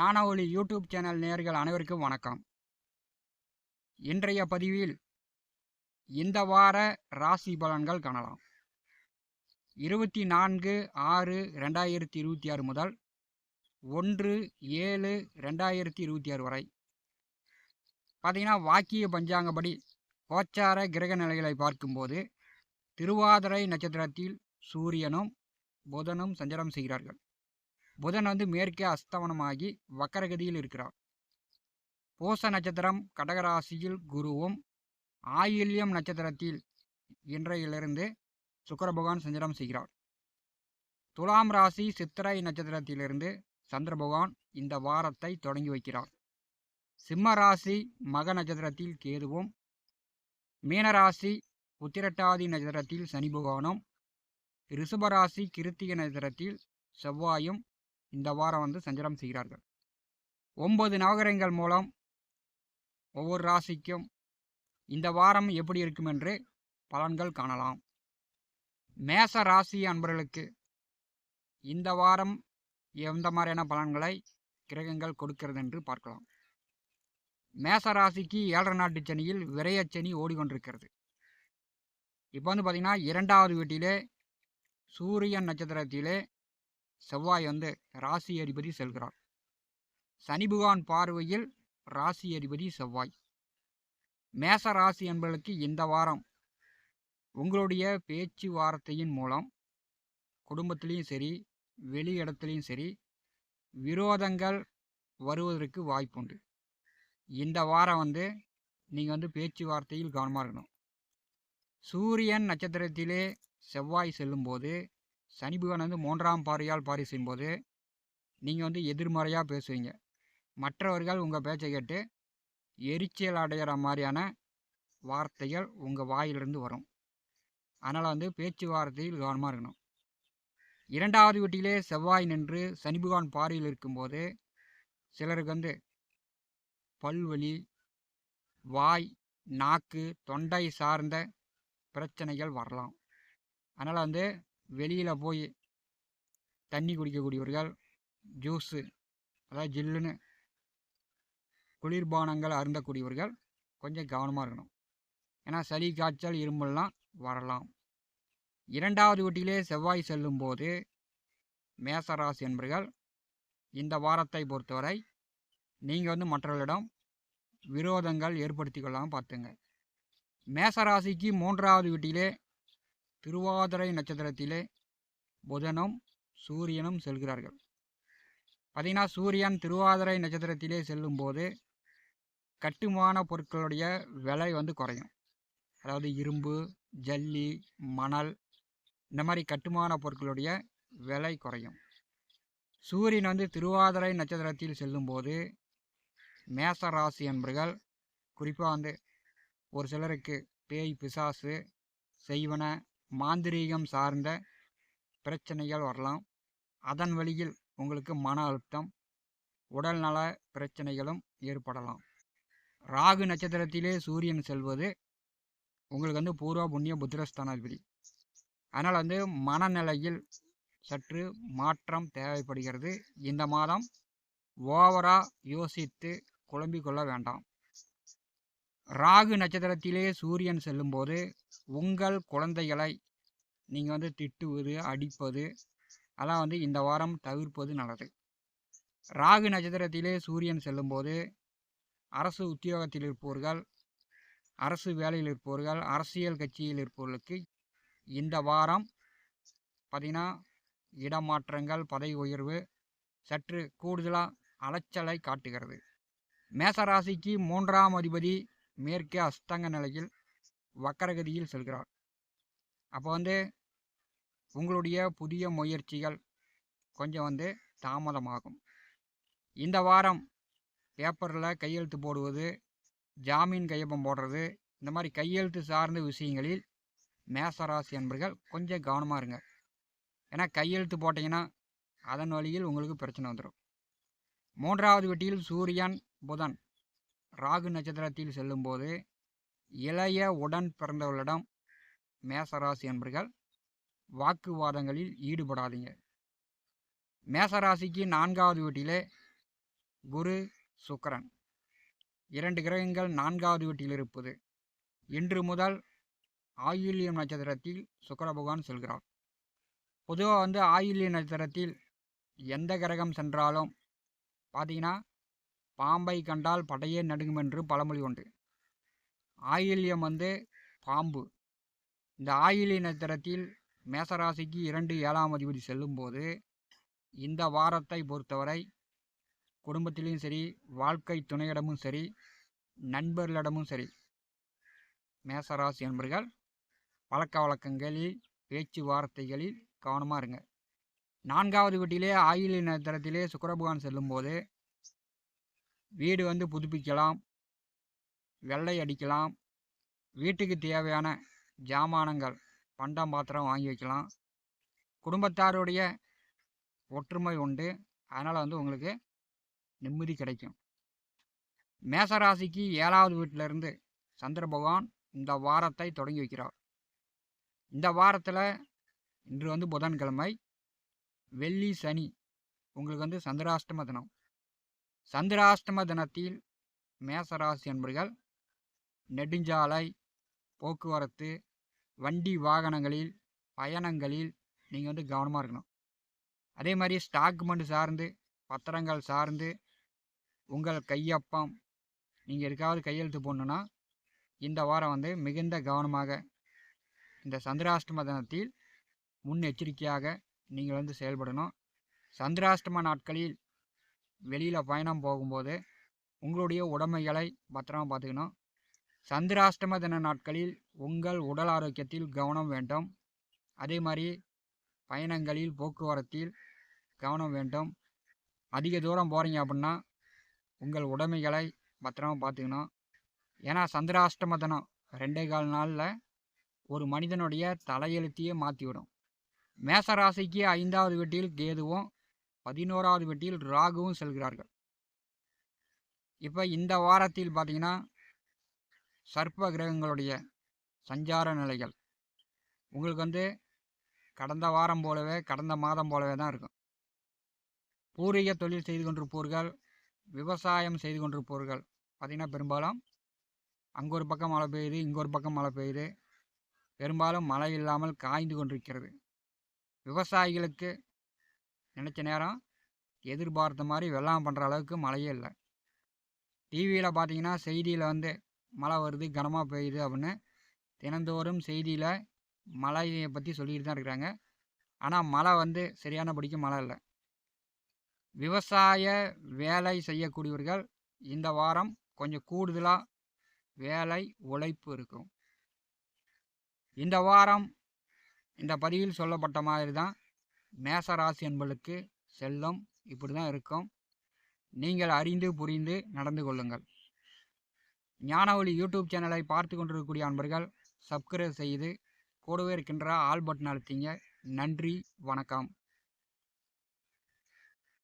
ஞான ஒளி YouTube channel நேயர்கள் அனைவருக்கும் வணக்கம். இன்றைய பதிவில் இந்த வார ராசி பலன்கள் காணலாம். 24/6/2026 முதல் 1/7/2026 வரை பார்த்தீங்கன்னா, வாக்கிய பஞ்சாங்கப்படி கோச்சார கிரக நிலைகளை பார்க்கும்போது திருவாதிரை நட்சத்திரத்தில் சூரியனும் புதனும் சஞ்சாரம் செய்கிறார்கள். புதன் மேற்கே அஸ்தமனமாகி வக்கரகதியில் இருக்கிறார். பூச நட்சத்திரம் கடகராசியில் குருவும், ஆயில்யம் நட்சத்திரத்தில் இன்றையிலிருந்து சுக்கிர பகவான் சஞ்சாரம் செய்கிறார். துலாம் ராசி சித்திரை நட்சத்திரத்திலிருந்து சந்திர பகவான் இந்த வாரத்தை தொடங்கி வைக்கிறார். சிம்ம ராசி மக நட்சத்திரத்தில் கேதுவும், மீனராசி உத்திரட்டாதி நட்சத்திரத்தில் சனி பகவானும், ரிஷபராசி கிருத்திகை நட்சத்திரத்தில் செவ்வாயும் இந்த வாரம் சஞ்சாரம் செய்கிறார்கள். 9 நவகிரகங்கள் மூலம் ஒவ்வொரு ராசிக்கும் இந்த வாரம் எப்படி இருக்கும் என்று பலன்கள் காணலாம். மேச ராசி அன்பர்களுக்கு இந்த வாரம் எந்த மாதிரியான பலன்களை கிரகங்கள் கொடுக்கிறது என்று பார்க்கலாம். மேச ராசிக்கு 7 நாட்டு சனியில் விரயச்சனி ஓடிக்கொண்டிருக்கிறது. இப்போ பார்த்தீங்கன்னா, 2வது வீட்டிலே சூரியன் நட்சத்திரத்திலே செவ்வாய் ராசி அதிபதி செல்கிறார். சனி பகவான் பார்வையில் ராசி அதிபதி செவ்வாய். மேச ராசி என்பதற்கு இந்த வாரம் உங்களுடைய பேச்சு வார்த்தையின் மூலம் குடும்பத்திலையும் சரி, வெளி இடத்துலையும் சரி, விரோதங்கள் வருவதற்கு வாய்ப்புண்டு. இந்த வாரம் நீங்கள் பேச்சுவார்த்தையில் கவனமாக இருக்கணும். சூரியன் நட்சத்திரத்திலே செவ்வாய் செல்லும்போது சனி பகவான் 3ஆம் பார்வையால் பார்வை செய்யும்போது நீங்கள் எதிர்மறையாக பேசுவீங்க. மற்றவர்கள் உங்கள் பேச்சை கேட்டு எரிச்சல் அடைகிற மாதிரியான வார்த்தைகள் உங்கள் வாயிலிருந்து வரும். அதனால் பேச்சுவார்த்தையில் கவனமாக இருக்கணும். 2வது வீட்டிலே செவ்வாய் நின்று சனி பகவான் பார்வையில் இருக்கும்போது சிலருக்கு பல்வலி, வாய், நாக்கு, தொண்டை சார்ந்த பிரச்சனைகள் வரலாம். அதனால் வெளியில் போய் தண்ணி குடிக்கக்கூடியவர்கள், ஜூஸு அதாவது ஜில்லுன்னு குளிர்பானங்கள் அருந்தக்கூடியவர்கள் கொஞ்சம் கவனமாக இருக்கணும். ஏன்னா சளி, காய்ச்சல், இருமல்லாம் வரலாம். 2வது வீட்டிலே செவ்வாய் செல்லும்போது மேசராசி என்பர்கள் இந்த வாரத்தை பொறுத்தவரை நீங்கள் மற்றவர்களிடம் விரோதங்கள் ஏற்படுத்தி கொள்ளாமல் பார்த்துங்க. மேசராசிக்கு 3வது வீட்டிலே திருவாதிரை நட்சத்திரத்திலே புதனும் சூரியனும் செல்கிறார்கள். பார்த்தீங்கன்னா, சூரியன் திருவாதிரை நட்சத்திரத்திலே செல்லும்போது கட்டுமான பொருட்களுடைய விலை குறையும். அதாவது இரும்பு, ஜல்லி, மணல், இந்த மாதிரி கட்டுமான பொருட்களுடைய விலை குறையும். சூரியன் திருவாதிரை நட்சத்திரத்தில் செல்லும்போது மேச ராசி என்பர்கள் குறிப்பாக ஒரு சிலருக்கு பேய், பிசாசு, செய்வன, மாந்திரீகம் சார்ந்த பிரச்சனைகள் வரலாம். அதன் வழியில் உங்களுக்கு மன அழுத்தம், உடல்நல பிரச்சனைகளும் ஏற்படலாம். ராகு நட்சத்திரத்திலே சூரியன் செல்வது உங்களுக்கு பூர்வ புண்ணிய புத்திரஸ்தானாதிபதி. அதனால் மனநிலையில் சற்று மாற்றம் தேவைப்படுகிறது. இந்த மாதம் ஓவராக யோசித்து குழம்பிக் கொள்ள வேண்டாம். ராகு நட்சத்திரத்திலே சூரியன் செல்லும்போது உங்கள் குழந்தைகளை நீங்கள் திட்டுவது, அடிப்பது அதெல்லாம் இந்த வாரம் தவிர்ப்பது நல்லது. ராகு நட்சத்திரத்திலே சூரியன் செல்லும்போது அரசு உத்தியோகத்தில் இருப்பவர்கள், அரசு வேலையில் இருப்பவர்கள், அரசியல் கட்சியில் இருப்பவர்களுக்கு இந்த வாரம் பார்த்திங்கன்னா இடமாற்றங்கள், பதவி உயர்வு சற்று கூடுதலாக அலைச்சலை காட்டுகிறது. மேசராசிக்கு 3ஆம் அதிபதி மேற்கே அஸ்தங்க நிலையில் வக்கரகதியில் செல்கிறார். அப்போ உங்களுடைய புதிய முயற்சிகள் கொஞ்சம் தாமதமாகும். இந்த வாரம் பேப்பரில் கையெழுத்து போடுவது, ஜாமீன் கையொப்பம் போடுறது, இந்த மாதிரி கையெழுத்து சார்ந்த விஷயங்களில் மேசராசி என்பர்கள் கொஞ்சம் கவனமாக இருங்க. ஏன்னா கையெழுத்து போட்டிங்கன்னா அதன் வழியில் உங்களுக்கு பிரச்சனை வந்துடும். 3வது வீட்டில் சூரியன், புதன் ராகு நட்சத்திரத்தில் செல்லும்போது இளைய உடன் பிறந்தவர்களிடம் மேசராசி என்பர்கள் வாக்குவாதங்களில் ஈடுபடாதீங்க. மேசராசிக்கு 4வது வீட்டிலே குரு, சுக்கிரன் 2 கிரகங்கள் 4வது வீட்டில் இருப்பது. இன்று முதல் ஆயில்யம் நட்சத்திரத்தில் சுக்கிர பகவான் செல்கிறார். பொதுவாக ஆயில்ய நட்சத்திரத்தில் எந்த கிரகம் சென்றாலும் பார்த்தீங்கன்னா பாம்பை கண்டால் படையே நடுங்கும் என்று பழமொழி உண்டு. ஆயில்யம் பாம்பு. இந்த ஆயில்ய நட்சத்திரத்தில் மேசராசிக்கு 2 7ஆம் அதிபதி செல்லும்போது இந்த வாரத்தை பொறுத்தவரை குடும்பத்திலும் சரி, வாழ்க்கை துணையிடமும் சரி, நண்பர்களிடமும் சரி, மேசராசி என்பர்கள் பழக்க வழக்கங்களில், பேச்சு வார்த்தைகளில் கவனமாக இருங்க. 4வது வீட்டிலே ஆயில்ய நட்சத்திரத்திலே சுக்கிர பகவான் செல்லும்போது வீடு புதுப்பிக்கலாம், வெள்ளை அடிக்கலாம், வீட்டுக்கு தேவையான ஜாமானங்கள் பண்டம் பாத்திரம் வாங்கி வைக்கலாம். குடும்பத்தாருடைய ஒற்றுமை உண்டு. அதனால் உங்களுக்கு நிம்மதி கிடைக்கும். மேசராசிக்கு 7வது வீட்டிலிருந்து சந்திர பகவான் இந்த வாரத்தை தொடங்கி வைக்கிறார். இந்த வாரத்தில் இன்று புதன்கிழமை, வெள்ளி, சனி உங்களுக்கு சந்திராஷ்டம தினம். சந்திராஷ்டம தினத்தில் மேசராசி என்பர்கள் நெடுஞ்சாலை, போக்குவரத்து, வண்டி வாகனங்களில், பயணங்களில் நீங்கள் கவனமாக இருக்கணும். அதே மாதிரி ஸ்டாக்குமெண்ட் சார்ந்து, பத்திரங்கள் சார்ந்து, உங்கள் கையொப்பம் நீங்கள் எதுக்காவது கையெழுத்து போடணுன்னா இந்த வாரம் மிகுந்த கவனமாக இந்த சந்திராஷ்டம தினத்தில் முன்னெச்சரிக்கையாக நீங்கள் செயல்படணும். சந்திராஷ்டம நாட்களில் வெளியில் பயணம் போகும்போது உங்களுடைய உடைமைகளை பத்திரமாக பார்த்துக்கணும். சந்திராஷ்டம தின நாட்களில் உங்கள் உடல் ஆரோக்கியத்தில் கவனம் வேண்டும். அதே மாதிரி பயணங்களில், போக்குவரத்தில் கவனம் வேண்டும். அதிக தூரம் போகிறீங்க அப்படின்னா உங்கள் உடைமைகளை பத்திரமாக பார்த்துக்கணும். ஏன்னா சந்திராஷ்டம தினம் 2.25 நாளில் ஒரு மனிதனுடைய தலையெழுத்தையே மாற்றிவிடும். மேசராசிக்கு 5வது வீட்டில் கேதுவும், 11வது வீட்டில் ராகுவும் செல்கிறார்கள். இப்போ இந்த வாரத்தில் பார்த்தீங்கன்னா சர்ப்ப கிரகங்களுடைய சஞ்சார நிலைகள் உங்களுக்கு கடந்த வாரம் போலவே, கடந்த மாதம் போலவே தான் இருக்கும். பூர்வீக தொழில் செய்து கொண்டிருப்பவர்கள், விவசாயம் செய்து கொண்டிருப்பவர்கள் பார்த்திங்கன்னா பெரும்பாலும் அங்கே ஒரு பக்கம் மழை பெய்யுது, இங்கே ஒரு பக்கம் மழை பெய்யுது. பெரும்பாலும் மழை இல்லாமல் காய்ந்து கொண்டிருக்கிறது. விவசாயிகளுக்கு நினச்ச நேரம் எதிர்பார்த்த மாதிரி வெள்ளாமை பண்ணுற அளவுக்கு மழையே இல்லை. டிவியில் பார்த்தீங்கன்னா செய்தியில் மழை வருது, கனமாக பெய்யுது அப்படின்னு தினந்தோறும் செய்தியில் மழையை பற்றி சொல்லிட்டு தான் இருக்கிறாங்க. ஆனால் மழை சரியானபடிக்கு மழை இல்லை. விவசாய வேலை செய்யக்கூடியவர்கள் இந்த வாரம் கொஞ்சம் கூடுதலாக வேலை உழைப்பு இருக்கும். இந்த வாரம் இந்த பதிவில் சொல்லப்பட்ட மாதிரி தான் மேசராசி என்பதற்கு செல்லும். இப்படி தான் இருக்கும். நீங்கள் அறிந்து புரிந்து நடந்து கொள்ளுங்கள். ஞானவழி யூடியூப் சேனலை பார்த்து கொண்டிருக்கக்கூடிய அன்பர்கள் சப்ஸ்கிரைப் செய்து கூடவே இருக்கின்ற ஆல் பட்டன் அழுத்திங்க. நன்றி, வணக்கம்.